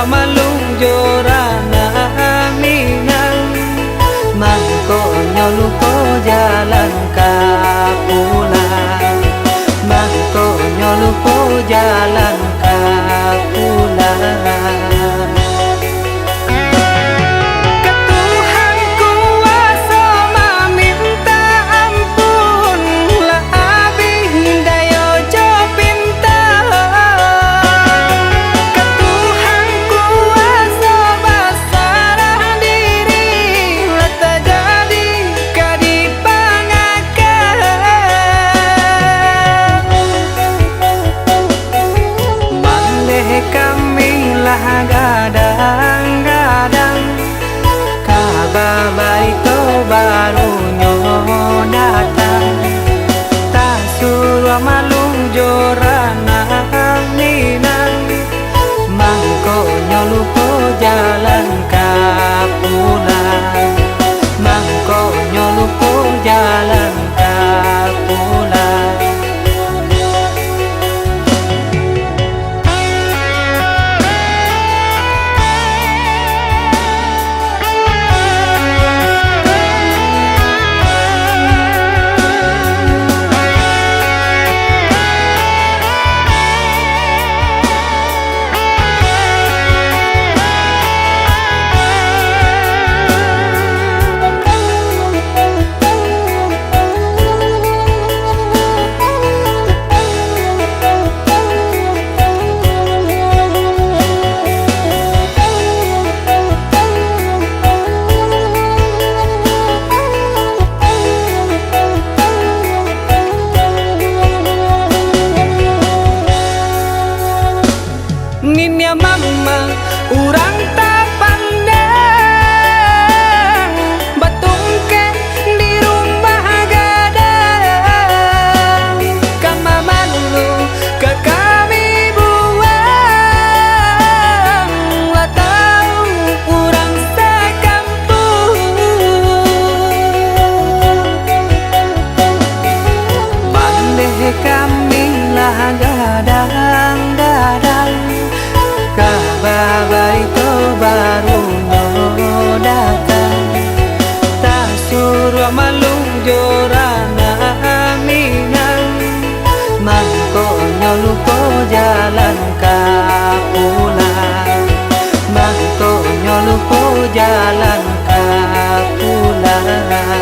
malung jorana minang mangko nyoluko jalan kapulang mangko nyoluko jalan kapulang. Gadang-gadang kabar itu baru datang tak suruh malung jorana minang mangko nyoluko jalan kapulang mangko nyoluko jalan kapulang. Ninya mama urang tak pandang batungke di rumah gadang kama lu ke kami buang lah tahu urang sekampung bandeh kami lah gadang-gadang kabar itu baru datang tak suruh malung jorana minang mangko nyoluko jalan kapulang mangko nyoluko jalan kapulang.